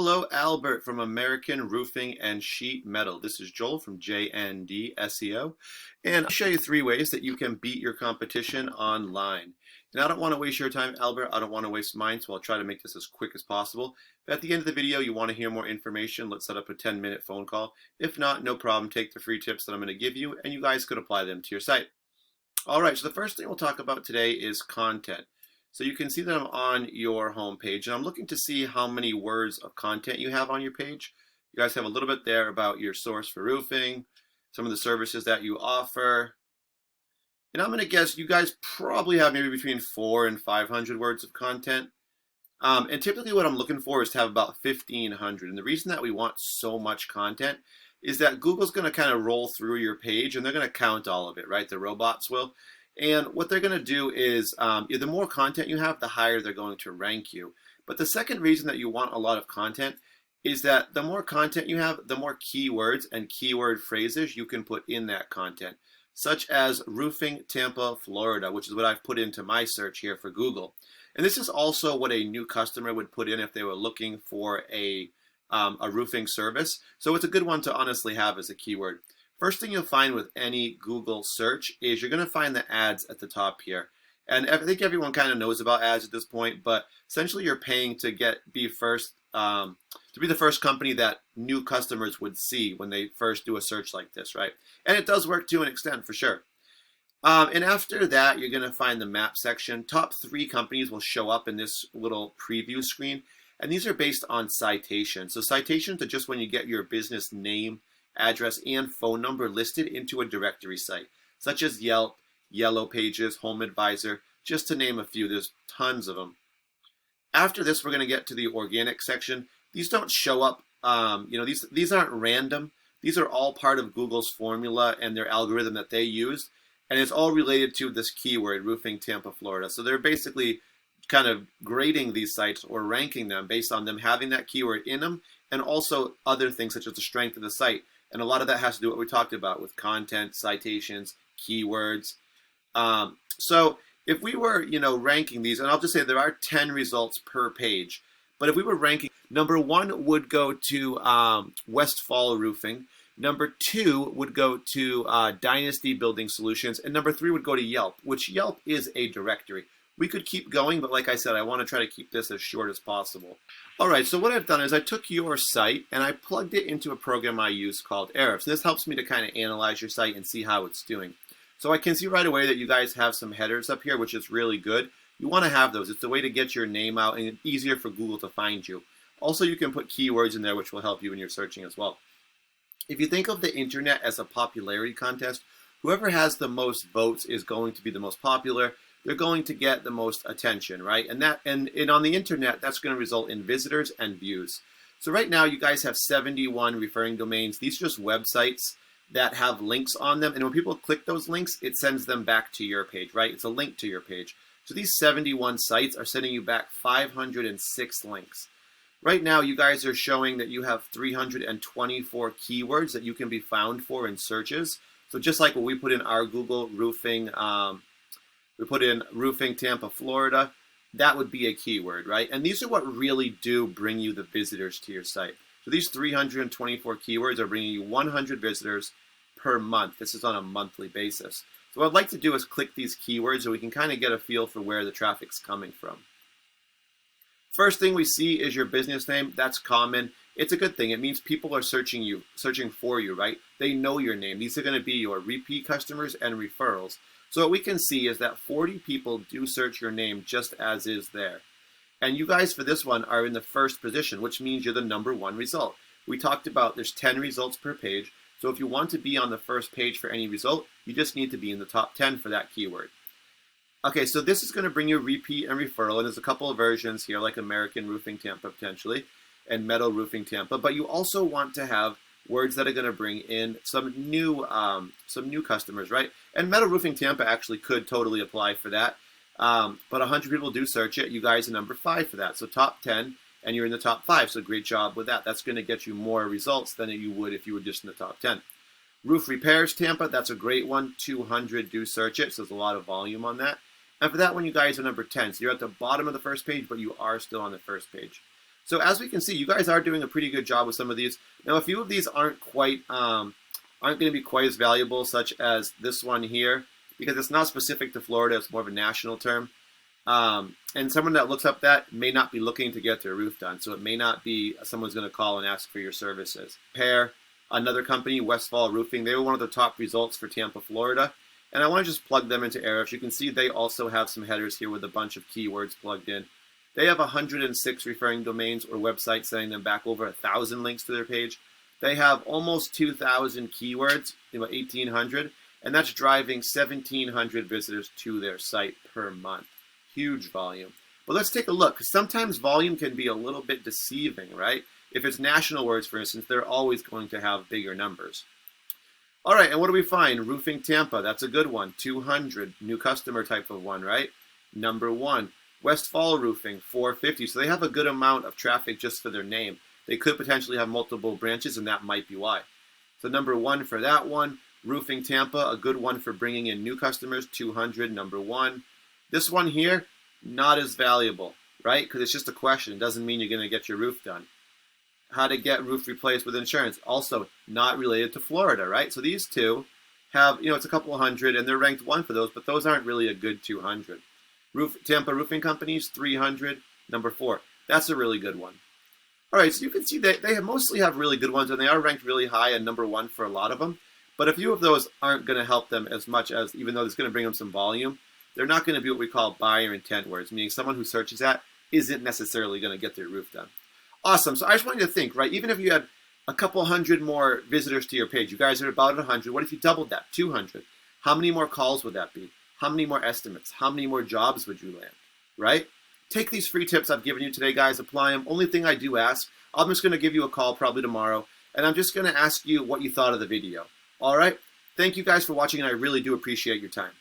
Hello, Albert from American Roofing and Sheet Metal. This is Joel from JND SEO, and I'll show you 3 ways that you can beat your competition online. And I don't want to waste your time, Albert. I don't want to waste mine, so I'll try to make this as quick as possible. If at the end of the video you want to hear more information, let's set up a 10-minute phone call. If not, no problem. Take the free tips that I'm going to give you, and you guys could apply them to your site. All right, so the first thing we'll talk about today is content. So you can see that I'm on your home page, and I'm looking to see how many words of content you have on your page. You guys have a little bit there about your source for roofing, some of the services that you offer. And I'm going to guess you guys probably have maybe between 400 and 500 words of content. And typically what I'm looking for is to have about 1,500. And the reason that we want so much content is that Google's going to kind of roll through your page, and they're going to count all of it, right? The robots will. And what they're going to do is the more content you have, the higher they're going to rank you. But the second reason that you want a lot of content is that the more content you have, the more keywords and keyword phrases you can put in that content, such as roofing Tampa, Florida, which is what I've put into my search here for Google. And this is also what a new customer would put in if they were looking for a roofing service. So it's a good one to honestly have as a keyword. First thing you'll find with any Google search is you're going to find the ads at the top here. And I think everyone kind of knows about ads at this point, but essentially you're paying to be the first company that new customers would see when they first do a search like this, right? And it does work to an extent for sure. And after that, you're going to find the map section. Top 3 companies will show up in this little preview screen, and these are based on citations. So citations are just when you get your business name, address, and phone number listed into a directory site, such as Yelp, Yellow Pages, Home Advisor, just to name a few. There's tons of them. After this, we're going to get to the organic section. These don't show up, these aren't random. These are all part of Google's formula and their algorithm that they use, and it's all related to this keyword, roofing Tampa, Florida. So they're basically kind of grading these sites or ranking them based on them having that keyword in them, and also other things such as the strength of the site. And a lot of that has to do with what we talked about with content, citations, keywords. So if we were, ranking these, and I'll just say there are 10 results per page, but if we were ranking, number 1 would go to Westfall Roofing, number 2 would go to Dynasty Building Solutions, and number 3 would go to Yelp, which Yelp is a directory. We could keep going, but like I said, I want to try to keep this as short as possible. All right, so what I've done is I took your site and I plugged it into a program I use called Ahrefs. This helps me to kind of analyze your site and see how it's doing. So I can see right away that you guys have some headers up here, which is really good. You want to have those. It's a way to get your name out and it's easier for Google to find you. Also, you can put keywords in there, which will help you when you're searching as well. If you think of the internet as a popularity contest, whoever has the most votes is going to be the most popular. They're going to get the most attention, right? And on the internet, that's going to result in visitors and views. So right now, you guys have 71 referring domains. These are just websites that have links on them. And when people click those links, it sends them back to your page, right? It's a link to your page. So these 71 sites are sending you back 506 links. Right now, you guys are showing that you have 324 keywords that you can be found for in searches. So just like what we put in our Google roofing, we put in roofing Tampa, Florida, that would be a keyword, right? And these are what really do bring you the visitors to your site. So these 324 keywords are bringing you 100 visitors per month. This is on a monthly basis. So what I'd like to do is click these keywords so we can kind of get a feel for where the traffic's coming from. First thing we see is your business name. That's common. It's a good thing. It means people are searching for you, right? They know your name. These are going to be your repeat customers and referrals. So what we can see is that 40 people do search your name just as is there. And you guys for this one are in the first position, which means you're the number 1 result. We talked about there's 10 results per page. So if you want to be on the first page for any result, you just need to be in the top 10 for that keyword. Okay, so this is going to bring you repeat and referral. And there's a couple of versions here, like American Roofing Tampa potentially, and Metal Roofing Tampa. But you also want to have words that are going to bring in some new customers, right? And Metal Roofing Tampa actually could totally apply for that. But 100 people do search it. You guys are number 5 for that. So top 10, and you're in the top 5. So great job with that. That's going to get you more results than you would if you were just in the top 10. Roof Repairs Tampa, that's a great one. 200 do search it, so there's a lot of volume on that. And for that one, you guys are number 10. So you're at the bottom of the first page, but you are still on the first page. So as we can see, you guys are doing a pretty good job with some of these. Now, a few of these aren't going to be quite as valuable, such as this one here, because it's not specific to Florida. It's more of a national term. And someone that looks up that may not be looking to get their roof done. So it may not be someone's going to call and ask for your services. Another company, Westfall Roofing, they were one of the top results for Tampa, Florida. And I want to just plug them into Ahrefs. You can see they also have some headers here with a bunch of keywords plugged in. They have 106 referring domains or websites, sending them back over 1,000 links to their page. They have almost 2,000 keywords, 1,800, and that's driving 1,700 visitors to their site per month. Huge volume. But let's take a look, because sometimes volume can be a little bit deceiving, right? If it's national words, for instance, they're always going to have bigger numbers. All right, and what do we find? Roofing Tampa, that's a good one. 200, new customer type of one, right? Number 1. Westfall Roofing, 450. So they have a good amount of traffic just for their name. They could potentially have multiple branches, and that might be why. So number 1 for that one. Roofing Tampa, a good one for bringing in new customers, 200, number 1. This one here, not as valuable, right? Because it's just a question. It doesn't mean you're going to get your roof done. How to get roof replaced with insurance, also not related to Florida, right? So these two have, it's a couple hundred, and they're ranked 1 for those, but those aren't really a good 200. Tampa Roofing Companies, 300, number 4. That's a really good one. All right, so you can see that they mostly have really good ones, and they are ranked really high and number 1 for a lot of them. But a few of those aren't going to help them as much as, even though it's going to bring them some volume, they're not going to be what we call buyer intent words, meaning someone who searches that isn't necessarily going to get their roof done. Awesome. So I just want you to think, right? Even if you had a couple hundred more visitors to your page, you guys are about 100. What if you doubled that? 200. How many more calls would that be? How many more estimates? How many more jobs would you land? Right? Take these free tips I've given you today, guys. Apply them. Only thing I do ask, I'm just going to give you a call probably tomorrow, and I'm just going to ask you what you thought of the video. All right? Thank you guys for watching, and I really do appreciate your time.